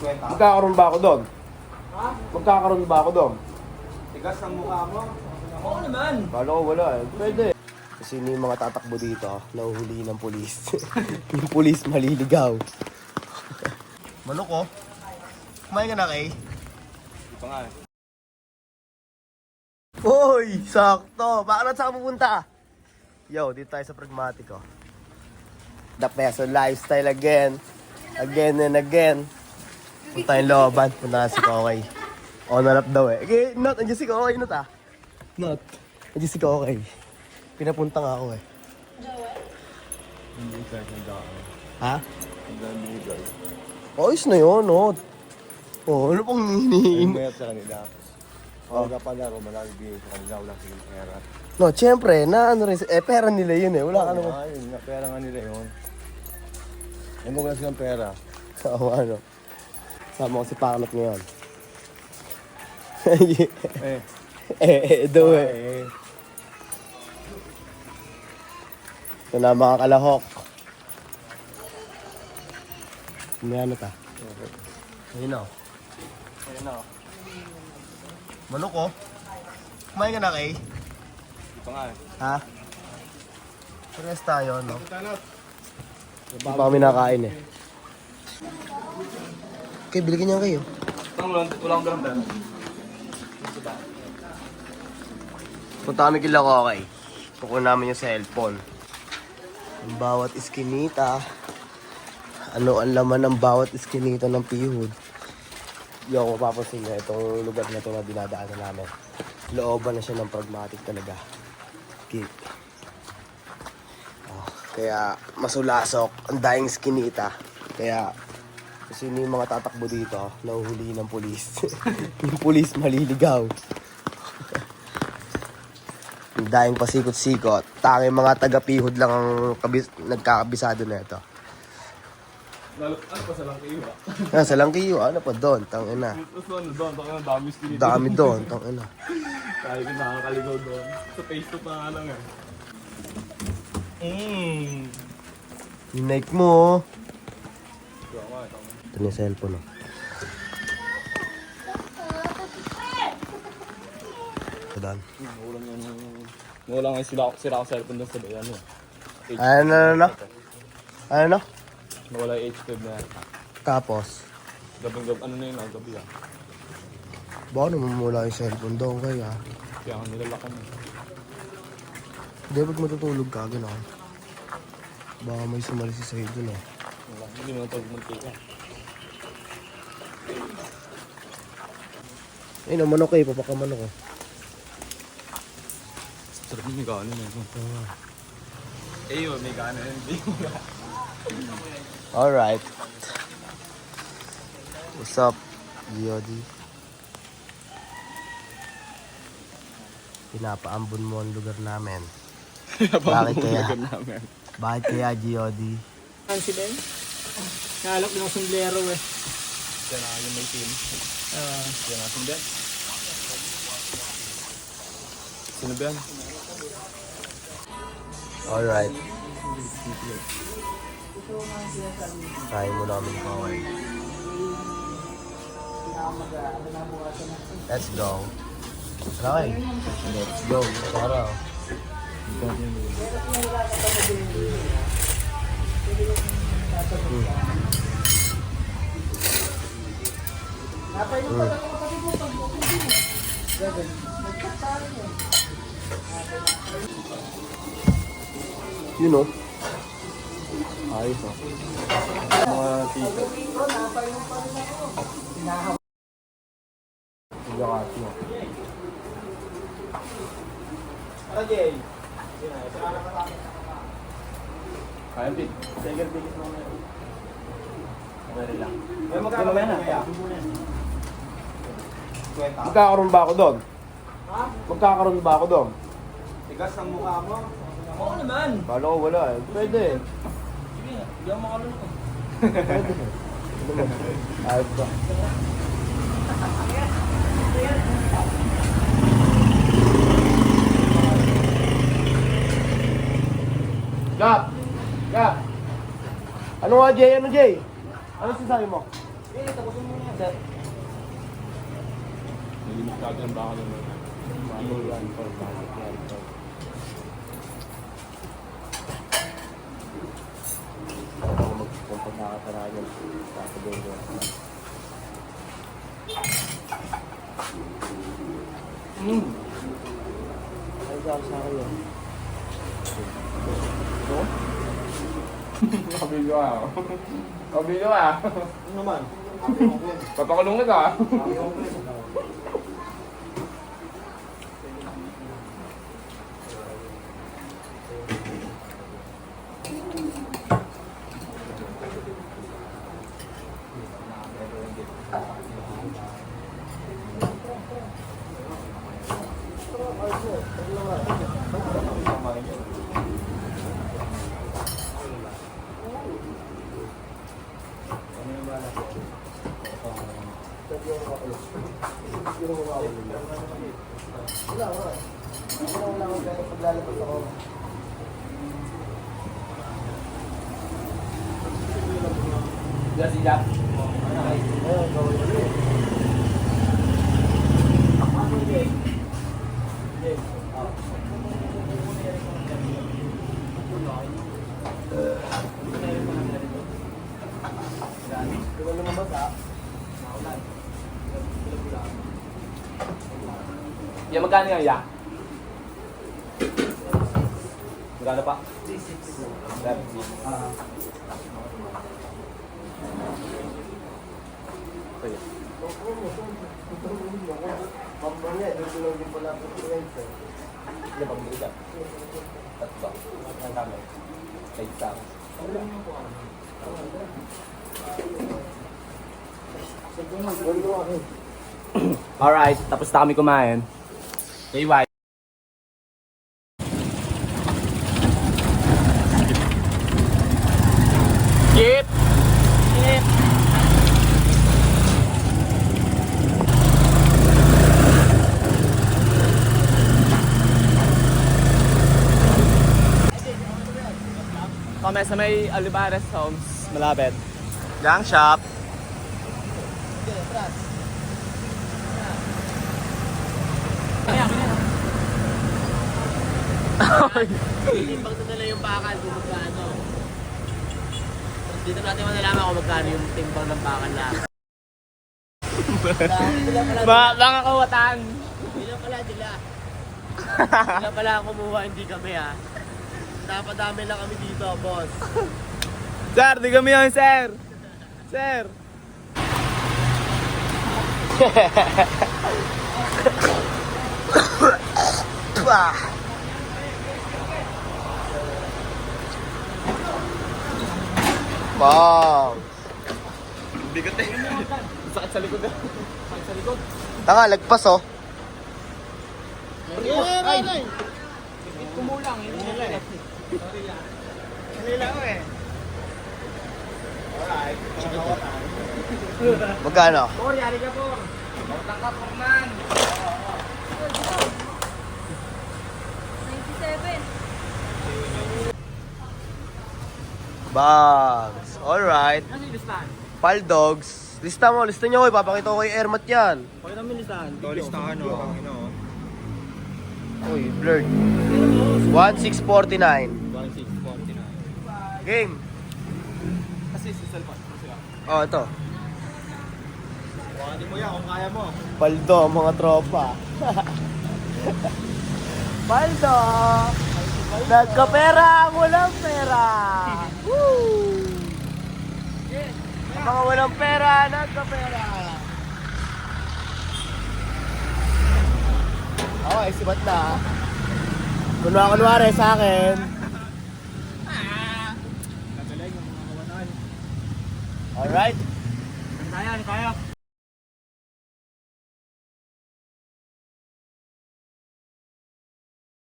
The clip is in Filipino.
Magkakaroon ba ako doon? Ha? Magkakaroon ba ako doon? Tigas ng mukha mo. Oo naman. Kala ko wala eh. Pwede. Kasi yung mga tatakbo dito, nahuhuli ng pulis. Yung pulis maliligaw. Manok oh. Kumain ka na kay? Di pa nga eh. Hoy! Sakto! Bakit saan ka pupunta? Yo, dito tayo sa Pragmatic oh. The Peso Lifestyle again. Again and again. Punta yung looban. Punta na si Kokay. Honor up daw eh. Okay, Not. Andiyan si Kokay, Not ah. Not. Andiyan si Kokay. Pinapunta nga ako eh. Hindi ka ng daan. Ha? Ang dami guys. Ayos na yun, Not. Oh, ano pang hinihin? Mayat sa kanila. Ako na palaro, malagay sa kanila. Wala silang pera. No, siyempre, na ano rin, pera nila yun eh. Wala ka naman. Yun nga, pera nga nila yun. Yung wala silang pera. Oo, ano. Sama ko si Paknot ngayon. Do eh. Ito na mga kalahok. May ano ta? Ayun o. Ayun na. Manok oh. Kumain ka na kay? Di pa nga eh. Ha? Pares tayo, no? Hindi pa kami nakain eh. Okay, bilikin niya kayo. Wala akong dalang pera. Punta kami kila Kokay. Kukunin namin yung cellphone. Ang bawat iskinita. Ano ang laman ng bawat iskinita ng pihod. Hindi ako mapapansin niya itong lugar na ito na dinadaanan namin. Looban na siya ng Pragmatic talaga. Okay. Oh, kaya masulasok. Ang daing iskinita. Kaya kasi yung mga tatakbo dito, nahuhuli ng pulis. Yung pulis maliligaw. Ang daing pasikot-sikot. Tanging mga taga-pihod lang ang nagkakabisado na ito. Ano pa sa lang kayo ba? Sa Langkiyo, ano pa doon? Tangina. Tapos ano doon, takang dami skinny. Dami doon, tangina. Kaya ko nakakaligaw doon. Sa Facebook pa nga lang eh. Yung Nike mo, oh. Tama. Ito na yung cellphone, oh. Ito doon. Wala nga sila ako cellphone doon sa bayan eh. Ano? Ano? Nawala yung H5 na yan. Tapos, Gabing ano na yun, gabi ah. baka namumula yung cellphone doon kaya. Kaya nga nilalakan mo. Hindi, pag matutulog ka, gano'n. Baka may sumalisi sa'yo doon, oh. Wala, hindi mo natawag mantika. Ayun, ang manok eh, papakamanok oh. Sarap yung may gano na yun. Eh yun, may gano yun. Hindi mo gano. Alright. What's up, Giodi? Pinapaambon mo ang lugar namin. Bakit kaya? Bakit kaya, Giodi? Nancy din? Nalok din ang sombrero eh. Yan na yung may team. Yan na sila. Sino ba yan? Alright. Kain mo namin kaway. Let's go. Okay. Let's go. Para. You know. Ayos oh. Mga tita. Yakati mo. Okay. Kaya pit. Second biggest mo na. Okay lang. May magkano ba na? Magkakaroon ba ako doon? Ha? Magkakaroon ba ako doon? Tigas ng mukha mo. Oo naman. Kala ko wala eh. Pwede. Sige, hindi ako makalunok eh. Ayos ba? Gap! Gap! Ano nga, Jay? Ano, Jay? Ano sasabi mo? Tapusin mo yan. Nilimis ka dyan baka naman. Ako magpupunta sa kasarayan. Sasabihin ko. Ay, sabi sa akin yan. Kabilo ah. Kabilo ah. Ano naman? Papakulungit ah. Wala ko pero paglalabas ako. Diyan si Jack. Ayun, gawin ko yun. Yan, magkano yan, Yak? Magkano pa? 360. Mamaya, dito lang din pala po si Enzo. Yan, pambili ka. Tatlo. Ang kami. Kay Sam. Alright, tapos na kami kumain. Kay White. Skip! Skip! Kami sa may Olivares Homes, malapit. Gang shop. Pag nadala yung bakal kung magkano. Dito natin malalaman kung magkano yung timbang ng bakal lang. Mga kawatan. Dila pala, dila. Dila pala ang kumuha, hindi kami ha. Napadami lang kami dito, boss. Sir, di kami yun, sir. Sir. Wow! Bigat eh. Sakit sa likod eh. Sakit sa likod. Tanga, lagpas oh. Ay! Kumulang, hindi nila eh. Nila ko eh. Alright. Magkano? Por, yari ka por. Kautang ka, Porman. 97. Bags. Alright. Ano yung listahan? Pal dogs. Lista mo, lista nyo ko. Ipapakita ko kay Ermat yan. Pakita mo yung listahan. Listahan o, ang ino. Uy, blurred. 1649. 1649. Game. Kasi sa cellphone. Oh, ito. Hindi mo yan kung kaya mo. Paldo, mga tropa. Paldo! Nagkapera ang walang pera! Woo! Ang mga walang pera, nagkapera! Okay, sibat na. Kunwari sa akin. Nagaling ang mga kawanan. Alright. Kaya, kaya.